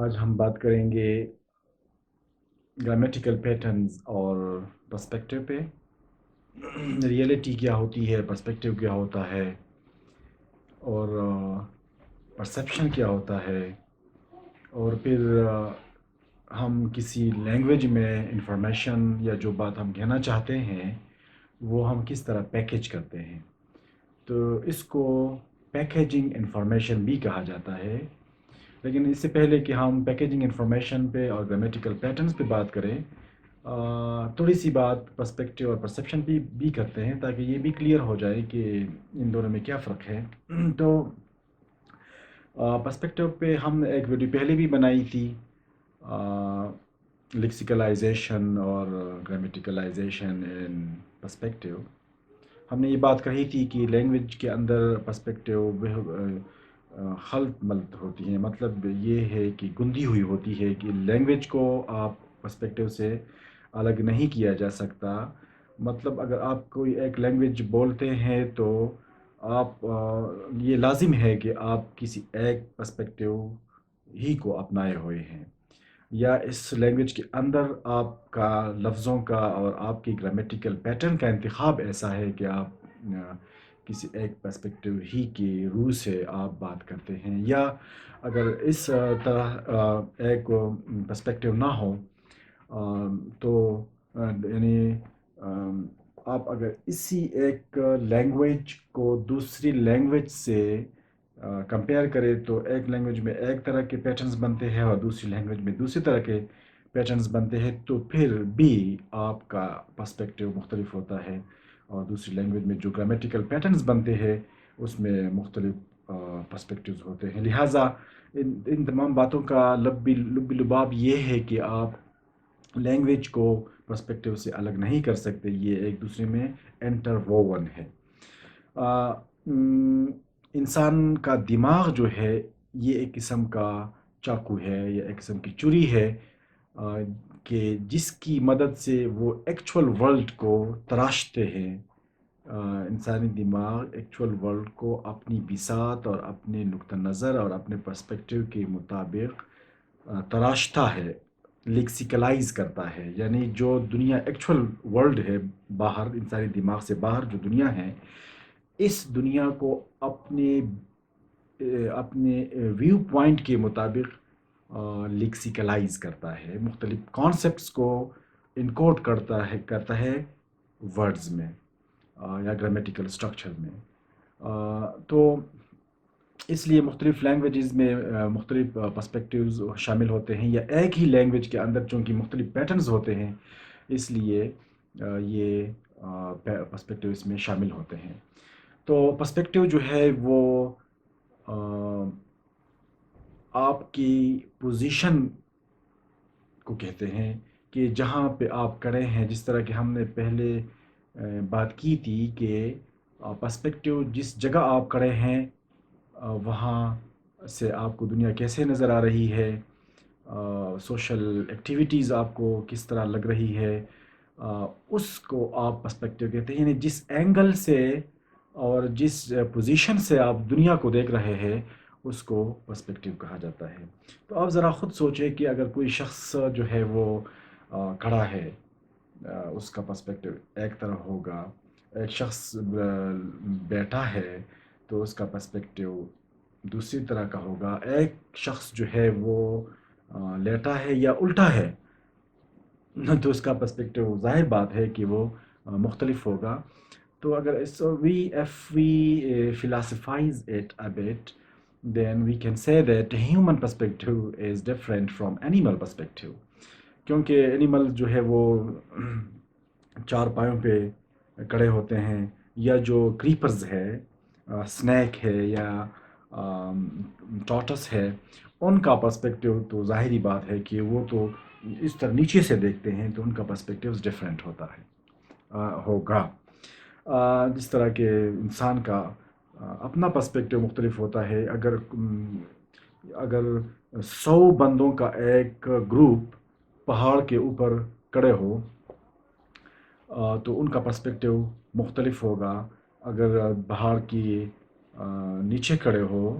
آج ہم بات کریں گے گرامیٹیکل پیٹرنز اور پرسپیکٹیو پہ ریئلٹی کیا ہوتی ہے، پرسپیکٹیو کیا ہوتا ہے اور پرسیپشن کیا ہوتا ہے، اور پھر ہم کسی لینگویج میں انفارمیشن یا جو بات ہم کہنا چاہتے ہیں وہ ہم کس طرح پیکیج کرتے ہیں۔ تو اس کو پیکیجنگ انفارمیشن بھی کہا جاتا ہے۔ لیکن اس سے پہلے کہ ہم پیکیجنگ انفارمیشن پہ اور گرامیٹیکل پیٹرنز پہ بات کریں، تھوڑی سی بات پرسپیکٹیو اور پرسیپشن بھی کرتے ہیں تاکہ یہ بھی کلیئر ہو جائے کہ ان دونوں میں کیا فرق ہے۔ تو پرسپیکٹیو پہ ہم نے ایک ویڈیو پہلے بھی بنائی تھی، لیکسیکلائزیشن اور گرامیٹیکلائزیشن ان پرسپیکٹیو۔ ہم نے یہ بات کہی تھی کہ لینگویج کے اندر پرسپیکٹیو خلط ملط ہوتی ہیں، مطلب یہ ہے کہ گندھی ہوئی ہوتی ہے کہ لینگویج کو آپ پرسپیکٹیو سے الگ نہیں کیا جا سکتا۔ مطلب اگر آپ کوئی ایک لینگویج بولتے ہیں تو آپ یہ لازم ہے کہ آپ کسی ایک پرسپیکٹیو ہی کو اپنائے ہوئے ہیں، یا اس لینگویج کے اندر آپ کا لفظوں کا اور آپ کی گرامیٹیکل پیٹرن کا انتخاب ایسا ہے کہ آپ کسی ایک پرسپیکٹیو ہی کی روح سے آپ بات کرتے ہیں، یا اگر اس طرح ایک پرسپیکٹیو نہ ہو تو یعنی آپ اگر اسی ایک لینگویج کو دوسری لینگویج سے کمپیئر کرے تو ایک لینگویج میں ایک طرح کے پیٹرنز بنتے ہیں اور دوسری لینگویج میں دوسری طرح کے پیٹرنز بنتے ہیں، تو پھر بھی آپ کا پرسپیکٹیو مختلف ہوتا ہے، اور دوسری لینگویج میں جو گرامیٹیکل پیٹرنز بنتے ہیں اس میں مختلف پرسپیکٹیوز ہوتے ہیں۔ لہٰذا ان تمام باتوں کا لبی لباب یہ ہے کہ آپ لینگویج کو پرسپیکٹیو سے الگ نہیں کر سکتے، یہ ایک دوسرے میں انٹر ووون ہے۔ انسان کا دماغ جو ہے یہ ایک قسم کا چاقو ہے یا ایک قسم کی چری ہے کہ جس کی مدد سے وہ ایکچول ورلڈ کو تراشتے ہیں۔ انسانی دماغ ایکچول ورلڈ کو اپنی بساط اور اپنے نقطہ نظر اور اپنے پرسپیکٹیو کے مطابق تراشتا ہے، لیکسیکلائز کرتا ہے، یعنی جو دنیا ایکچول ورلڈ ہے، باہر انسانی دماغ سے باہر جو دنیا ہے، اس دنیا کو اپنے ویو پوائنٹ کے مطابق لیکسیکلائز کرتا ہے، مختلف کانسیپٹس کو انکوڈ کرتا ہے ورڈز میں یا گرامیٹیکل اسٹرکچر میں۔ تو اس لیے مختلف لینگویجز میں مختلف پرسپیکٹیوز شامل ہوتے ہیں، یا ایک ہی لینگویج کے اندر چونکہ مختلف پیٹرنز ہوتے ہیں اس لیے یہ پرسپیکٹیو اس میں شامل ہوتے ہیں۔ تو پرسپیکٹیو جو ہے وہ آپ کی پوزیشن کو کہتے ہیں کہ جہاں پہ آپ کھڑے ہیں، جس طرح کہ ہم نے پہلے بات کی تھی کہ پرسپیکٹیو جس جگہ آپ کھڑے ہیں وہاں سے آپ کو دنیا کیسے نظر آ رہی ہے، سوشل ایکٹیویٹیز آپ کو کس طرح لگ رہی ہے، اس کو آپ پرسپیکٹیو کہتے ہیں، یعنی جس اینگل سے اور جس پوزیشن سے آپ دنیا کو دیکھ رہے ہیں اس کو پرسپیکٹیو کہا جاتا ہے۔ تو آپ ذرا خود سوچیں کہ اگر کوئی شخص جو ہے وہ کھڑا ہے، اس کا پرسپیکٹیو ایک طرح ہوگا، ایک شخص بیٹھا ہے تو اس کا پرسپیکٹیو دوسری طرح کا ہوگا، ایک شخص جو ہے وہ لیٹا ہے یا الٹا ہے تو اس کا پرسپیکٹیو ظاہر بات ہے کہ وہ مختلف ہوگا۔ تو اگر if we philosophize it a bit, then we can say that human perspective is different from animal perspective، کیونکہ اینیمل جو ہے وہ چار پایوں پہ کڑے ہوتے ہیں، یا جو کریپرز ہے، سنیک ہے یا ٹارٹس ہے، ان کا پرسپیکٹیو تو ظاہری بات ہے کہ وہ تو اس طرح نیچے سے دیکھتے ہیں تو ان کا پرسپیکٹیو ڈیفرنٹ ہوتا ہے ہوگا۔ جس طرح کہ انسان کا اپنا پرسپیکٹیو مختلف ہوتا ہے۔ اگر 100 بندوں کا ایک گروپ پہاڑ کے اوپر کھڑے ہو تو ان کا پرسپیکٹیو مختلف ہوگا۔ اگر پہاڑ کی نیچے کھڑے ہو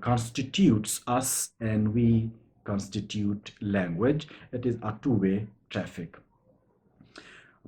constitutes us and we constitute language. It is a two-way traffic.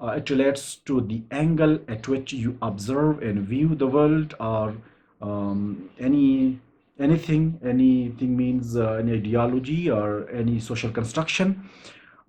it relates to the angle at which you observe and view the world, or anything means any ideology or any social construction.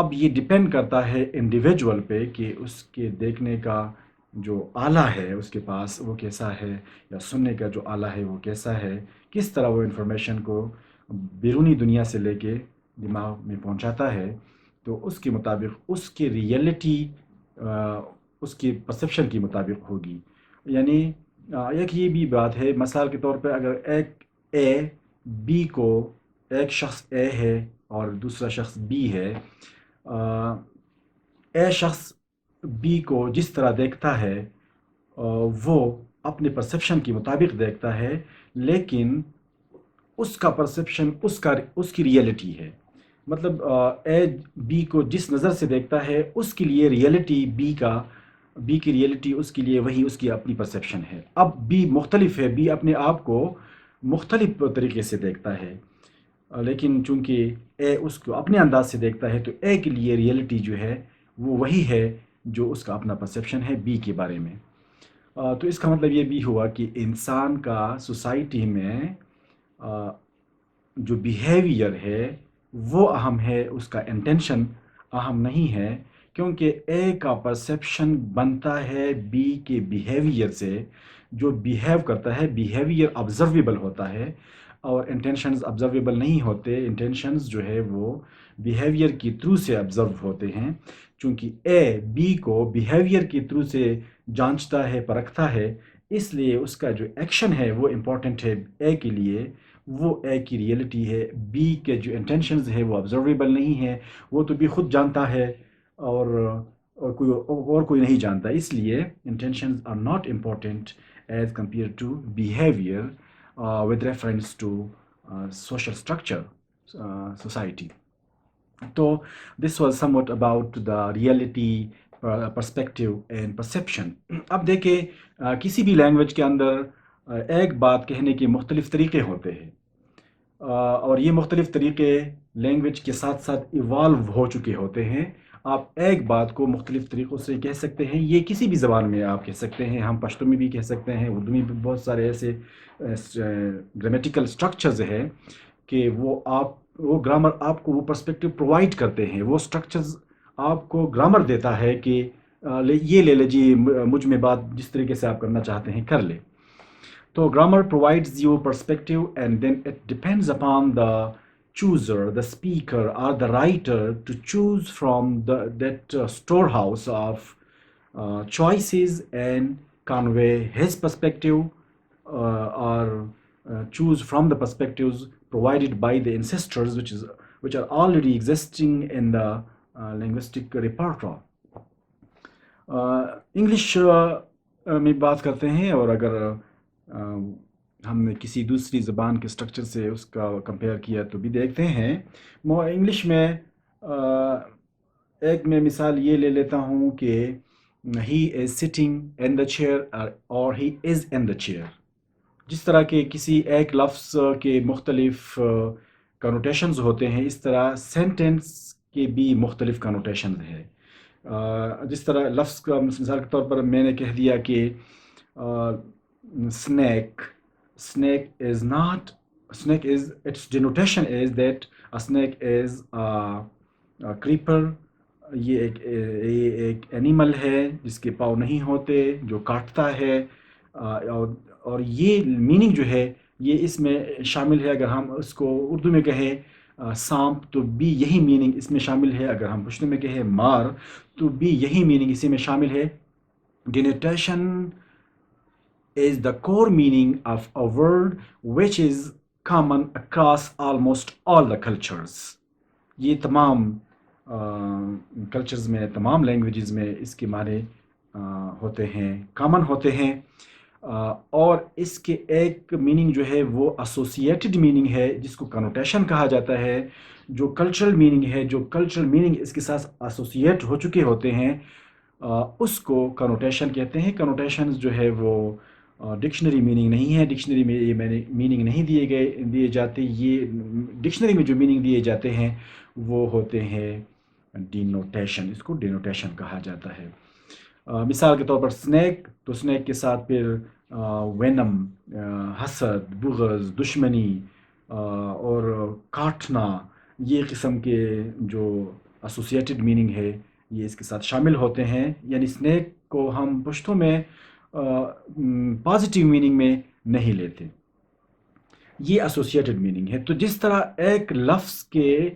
اب یہ depend کرتا ہے individual پہ کہ اس کے دیکھنے کا جو آلہ ہے اس کے پاس وہ کیسا ہے، یا سننے کا جو آلہ ہے وہ کیسا ہے، کس طرح وہ انفارمیشن کو بیرونی دنیا سے لے کے دماغ میں پہنچاتا ہے، تو اس کے مطابق اس کی ریئلٹی اس کی پرسیپشن کے مطابق ہوگی. یعنی ایک یہ بھی بات ہے، مثال کے طور پہ اگر ایک اے بی کو، ایک شخص اے ہے اور دوسرا شخص بی ہے، اے شخص بی کو جس طرح دیکھتا ہے وہ اپنے پرسیپشن کے مطابق دیکھتا ہے، لیکن اس کا پرسیپشن اس کی ریئلٹی ہے. مطلب اے بی کو جس نظر سے دیکھتا ہے اس کے لیے ریئلٹی بی کی ریئلٹی اس کے لیے وہی اس کی اپنی پرسیپشن ہے. اب بی مختلف ہے، بی اپنے آپ کو مختلف طریقے سے دیکھتا ہے، لیکن چونکہ اے اس کو اپنے انداز سے دیکھتا ہے تو اے کے لیے ریئلٹی جو ہے وہ وہی ہے جو اس کا اپنا پرسیپشن ہے بی کے بارے میں. تو اس کا مطلب یہ بھی ہوا کہ انسان کا سوسائٹی میں جو بیہیویئر ہے وہ اہم ہے، اس کا انٹینشن اہم نہیں ہے، کیونکہ اے کا پرسیپشن بنتا ہے بی کے بیہیویئر سے. جو بیہیو کرتا ہے بیہیویئر آبزرویبل ہوتا ہے، اور انٹینشنز آبزرویبل نہیں ہوتے. انٹینشنز جو ہے وہ بیہیویئر کی تھرو سے آبزرو ہوتے ہیں. چونکہ اے بی کو بیہیویئر کی تھرو سے جانچتا ہے، پرکھتا ہے، اس لیے اس کا جو ایکشن ہے وہ امپورٹنٹ ہے اے کے لیے، وہ اے کی ریئلٹی ہے. بی کے جو انٹینشنز ہے وہ آبزرویبل نہیں ہے، وہ تو بھی خود جانتا ہے اور کوئی نہیں جانتا. اس لیے intentions are not important as compare to behaviour with reference to social structure, society. So this was somewhat about the reality, perspective and perception. اب دیکھیں کسی بھی لینگویج کے اندر ایک بات کہنے کے مختلف طریقے ہوتے ہیں، اور یہ مختلف طریقے لینگویج کے ساتھ ساتھ ایوالو ہو چکے ہوتے ہیں. آپ ایک بات کو مختلف طریقوں سے کہہ سکتے ہیں، یہ کسی بھی زبان میں آپ کہہ سکتے ہیں. ہم پشتو میں بھی کہہ سکتے ہیں، اردو میں بھی بہت سارے ایسے گرامیٹیکل سٹرکچرز ہیں کہ وہ گرامر آپ کو وہ پرسپیکٹو پرووائڈ کرتے ہیں. وہ سٹرکچرز آپ کو گرامر دیتا ہے کہ یہ لے لیجیے، مجھ میں بات جس طریقے سے آپ کرنا چاہتے ہیں کر لے. تو grammar provides you perspective, and then it depends upon the chooser, the speaker or the writer to choose from that storehouse of choices and convey his perspective, or choose from the perspectives provided by the ancestors, which are already existing in the linguistic repertoire. English میں بات کرتے ہیں، اور اگر ہم نے کسی دوسری زبان کے سٹرکچر سے اس کا کمپیئر کیا تو بھی دیکھتے ہیں. انگلش میں ایک میں مثال یہ لے لیتا ہوں کہ ہی is sitting in the chair اور ہی از ان دا چیئر. جس طرح کہ کسی ایک لفظ کے مختلف کنوٹیشنز ہوتے ہیں، اس طرح سینٹینس کے بھی مختلف کنوٹیشنز ہیں. جس طرح لفظ کا مثال کے طور پر میں نے کہہ دیا کہ snake is not snake is its denotation is that a snake is a creeper. یہ ایک اینیمل ہے جس کے پاؤں نہیں ہوتے، جو کاٹتا ہے، اور یہ میننگ جو ہے یہ اس میں شامل ہے. اگر ہم اس کو اردو میں کہیں سانپ تو بھی یہی میننگ اس میں شامل ہے. اگر ہم پشتو میں کہیں مار تو بھی یہی میننگ اسی میں شامل ہے. Denotation is the core meaning of a word which is common across almost all the cultures. یہ تمام کلچرز میں، تمام لینگویجز میں اس کے معنی ہوتے ہیں، کامن ہوتے ہیں. اور اس کے ایک میننگ جو ہے وہ ایسوسیٹڈ میننگ ہے جس کو کنوٹیشن کہا جاتا ہے. جو کلچرل میننگ ہے، جو کلچرل میننگ اس کے ساتھ ایسوسیٹ ہو چکے ہوتے ہیں، اس کو کنوٹیشن کہتے ہیں. کنوٹیشنز جو ہے وہ ڈکشنری میننگ نہیں ہے، ڈکشنری میں یہ میننگ نہیں دیے جاتے. یہ ڈکشنری میں جو میننگ دیے جاتے ہیں وہ ہوتے ہیں ڈینوٹیشن. اس کو ڈینوٹیشن کہا جاتا ہے. مثال کے طور پر سنیک، تو سنیک کے ساتھ پھر وینم، حسد، بغض، دشمنی اور کاٹنا، یہ قسم کے جو ایسوسیٹڈ میننگ ہے یہ اس کے ساتھ شامل ہوتے ہیں، یعنی اسنیک کو ہم پشتوں میں پازیٹیو میننگ میں نہیں لیتے، یہ ایسوسیٹڈ میننگ ہے۔ تو جس طرح ایک لفظ کے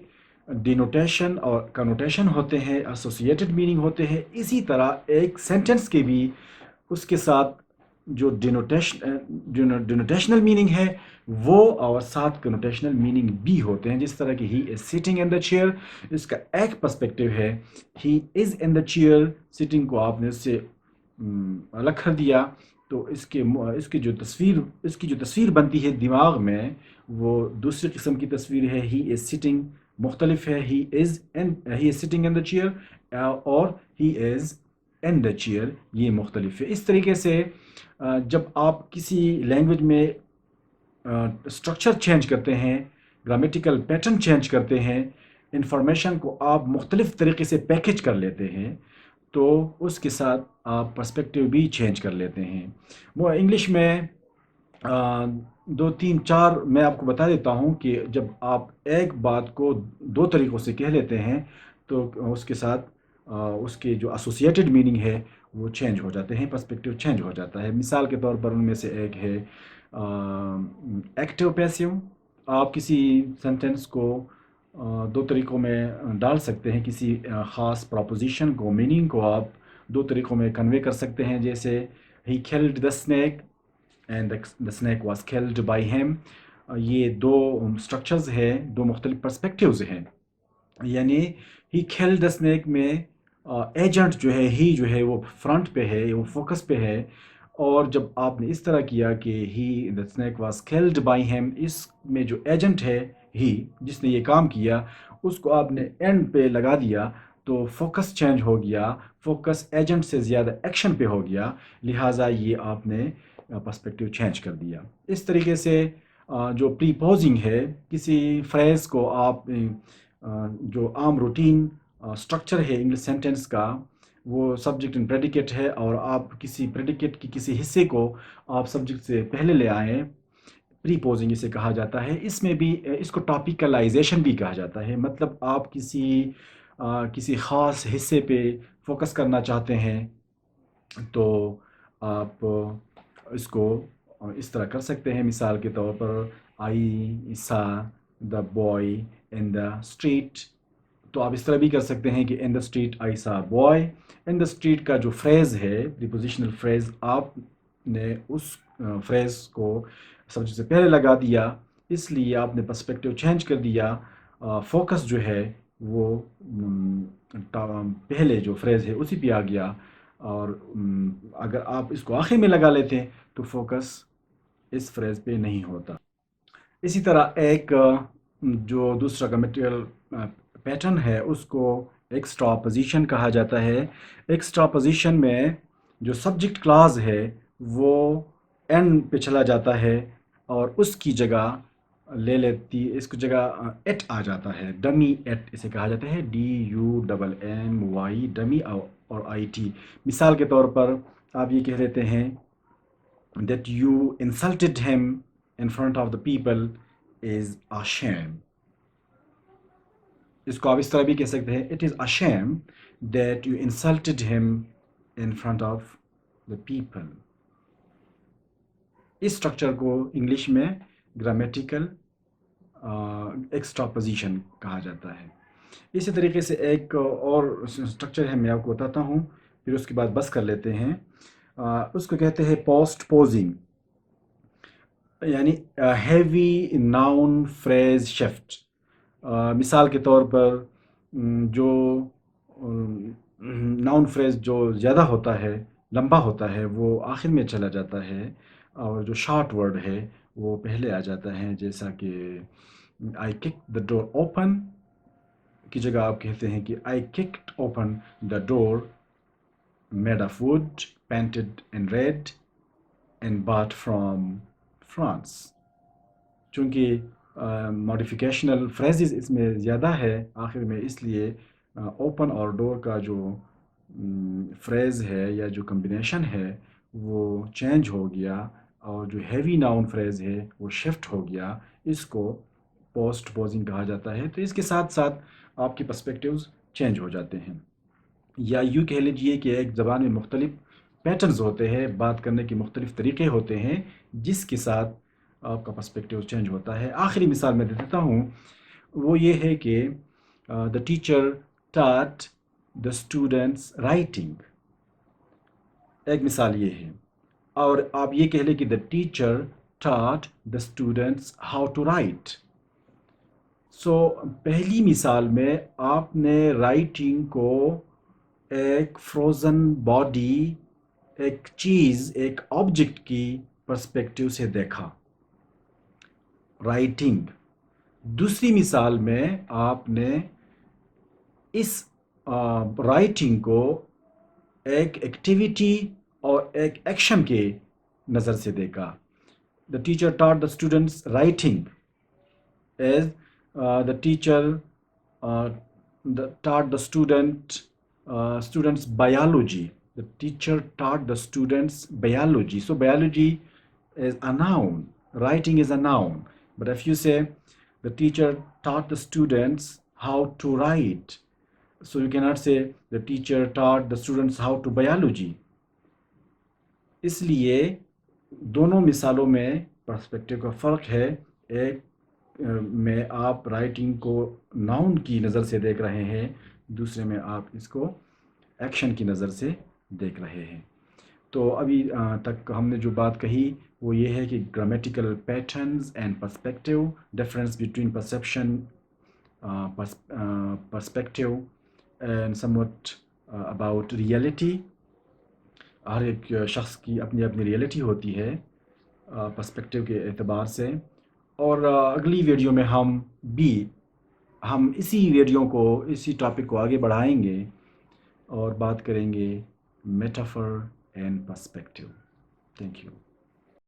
ڈینوٹیشن اور کنوٹیشن ہوتے ہیں، ایسوسیٹڈ میننگ ہوتے ہیں، اسی طرح ایک سینٹنس کے بھی اس کے ساتھ جو ڈینوٹیشنل میننگ ہے وہ اور ساتھ کنوٹیشنل میننگ بھی ہوتے ہیں، جس طرح کہ ہی is sitting in the chair, اس کا ایک پرسپیکٹیو ہے ہی از ان دا چیئر، سٹنگ کو آپ نے اس سے الگ کر دیا تو اس کی جو تصویر بنتی ہے دماغ میں وہ دوسری قسم کی تصویر ہے، ہی از سٹنگ مختلف ہے، ہی is sitting in the chair اور ہی از ان دا چیئر یہ مختلف ہے۔ اس طریقے سے جب آپ کسی لینگویج میں اسٹرکچر چینج کرتے ہیں، گرامیٹیکل پیٹرن چینج کرتے ہیں، انفارمیشن کو آپ مختلف طریقے سے پیکج کر لیتے ہیں تو اس کے ساتھ آپ پرسپیکٹیو بھی چینج کر لیتے ہیں۔ وہ انگلش میں دو تین چار میں آپ کو بتا دیتا ہوں کہ جب آپ ایک بات کو دو طریقوں سے کہہ لیتے ہیں تو اس کے ساتھ اس کے جو ایسوسیٹڈ میننگ ہے وہ چینج ہو جاتے ہیں، پرسپیکٹیو چینج ہو جاتا ہے۔ مثال کے طور پر ان میں سے ایک ہے ایکٹیو پیسیو، آپ کسی سینٹینس کو دو طریقوں میں ڈال سکتے ہیں، کسی خاص پراپوزیشن کو میننگ کو آپ دو طریقوں میں کنوے کر سکتے ہیں، جیسے ہی killed the snake and the snake was killed by him, یہ دو اسٹرکچرز ہیں، دو مختلف پرسپیکٹیوز ہیں، یعنی ہی کھیلڈ دا اسنیک میں ایجنٹ جو ہے ہی جو ہے وہ فرنٹ پہ ہے، وہ فوکس پہ ہے، اور جب آپ نے اس طرح کیا کہ ہی the snake was killed by him, اس میں جو ایجنٹ ہے ہی جس نے یہ کام کیا اس کو آپ نے اینڈ پہ لگا دیا تو فوکس چینج ہو گیا، فوکس ایجنٹ سے زیادہ ایکشن پہ ہو گیا، لہٰذا یہ آپ نے پرسپیکٹیو چینج کر دیا۔ اس طریقے سے جو پری پوزنگ ہے، کسی فریز کو آپ جو عام روٹین اسٹرکچر ہے انگلش سینٹینس کا وہ سبجیکٹ اینڈ پریڈیکیٹ ہے، اور آپ کسی پریڈیکیٹ کی کسی حصے کو آپ سبجیکٹ سے پہلے لے آئیں، پری پوزنگ اسے کہا جاتا ہے۔ اس میں بھی اس کو ٹاپیکلائزیشن بھی کہا جاتا ہے، مطلب آپ کسی خاص حصے پہ فوکس کرنا چاہتے ہیں تو آپ اس کو اس طرح کر سکتے ہیں۔ مثال کے طور پر آئی سا the boy in the street, تو آپ اس طرح بھی کر سکتے ہیں کہ ان دا اسٹریٹ آئی سا بوائے۔ ان دا اسٹریٹ کا جو فریز ہے پریپوزیشنل فریز، آپ نے اس فریز کو سبجیکٹ سے پہلے لگا دیا، اس لیے آپ نے پرسپیکٹیو چینج کر دیا، فوکس جو ہے وہ پہلے جو فریز ہے اسی پہ آ گیا، اور اگر آپ اس کو آخر میں لگا لیتے تو فوکس اس فریز پہ نہیں ہوتا۔ اسی طرح ایک جو دوسرا گرامیٹیکل پیٹرن ہے اس کو ایکسٹرا پوزیشن کہا جاتا ہے۔ ایکسٹرا پوزیشن میں جو سبجیکٹ کلاز ہے وہ اینڈ پہ چلا جاتا ہے اور اس کی جگہ لے لیتی، اس کی جگہ ایٹ آ جاتا ہے، ڈمی ایٹ اسے کہا جاتا ہے، DUMMY ڈمی اور IT۔ مثال کے طور پر آپ یہ کہہ دیتے ہیں that you insulted him in front of the people is a shame۔ اس کو آپ اس طرح بھی کہہ سکتے ہیں it is a shame that you insulted him in front of the people۔ اس سٹرکچر کو انگلش میں گرامیٹیکل ایکسٹرا پوزیشن کہا جاتا ہے۔ اسی طریقے سے ایک اور سٹرکچر ہے، میں آپ کو بتاتا ہوں پھر اس کے بعد بس کر لیتے ہیں۔ اس کو کہتے ہیں پوسٹ پوزنگ، یعنی ہیوی ناؤن فریز شفٹ۔ مثال کے طور پر جو ناؤن فریز جو زیادہ ہوتا ہے، لمبا ہوتا ہے، وہ آخر میں چلا جاتا ہے، اور جو شارٹ ورڈ ہے وہ پہلے آ جاتا ہے، جیسا کہ I kicked the door open کی جگہ آپ کہتے ہیں کہ I kicked open the door made of wood painted in red and bought from France۔ چونکہ ماڈیفیکیشنل فریزز اس میں زیادہ ہے آخر میں، اس لیے اوپن اور ڈور کا جو فریز ہے یا جو کمبینیشن ہے وہ چینج ہو گیا، اور جو ہیوی ناؤن فریز ہے وہ شفٹ ہو گیا، اس کو پوسٹ پوزنگ کہا جاتا ہے۔ تو اس کے ساتھ ساتھ آپ کی پرسپیکٹیوز چینج ہو جاتے ہیں، یا یوں کہہ لیجئے کہ ایک زبان میں مختلف پیٹرنز ہوتے ہیں، بات کرنے کے مختلف طریقے ہوتے ہیں جس کے ساتھ آپ کا پرسپیکٹیو چینج ہوتا ہے۔ آخری مثال میں دیتا ہوں، وہ یہ ہے کہ the teacher taught the students writing, ایک مثال یہ ہے۔ اور آپ یہ کہہ لیں کہ the teacher taught the students how to write. So پہلی مثال میں آپ نے رائٹنگ کو ایک فروزن باڈی، ایک چیز، ایک آبجیکٹ کی پرسپیکٹیو سے دیکھا، رائٹنگ۔ دوسری مثال میں آپ نے اس رائٹنگ کو ایک ایکٹیویٹی اور ایک ایکشن کے نظر سے دیکھا۔ The teacher taught the students writing as the teacher taught the students biology. The teacher taught the students biology. So biology is a noun, writing is a noun. But if you say the teacher taught the students how to write, so you cannot say the teacher taught the students how to biology. اس لیے دونوں مثالوں میں perspective کا فرق ہے۔ ایک میں آپ رائٹنگ کو ناؤن کی نظر سے دیکھ رہے ہیں، دوسرے میں آپ اس کو ایکشن کی نظر سے دیکھ رہے ہیں۔ تو ابھی تک ہم نے جو بات کہی وہ یہ ہے کہ grammatical patterns and perspective, difference between perception, perspective and somewhat about reality. ہر ایک شخص کی اپنی اپنی ریئلٹی ہوتی ہے پرسپیکٹیو کے اعتبار سے۔ اور اگلی ویڈیو میں ہم اسی ویڈیو کو، اسی ٹاپک کو آگے بڑھائیں گے اور بات کریں گے metaphor and perspective. Thank you.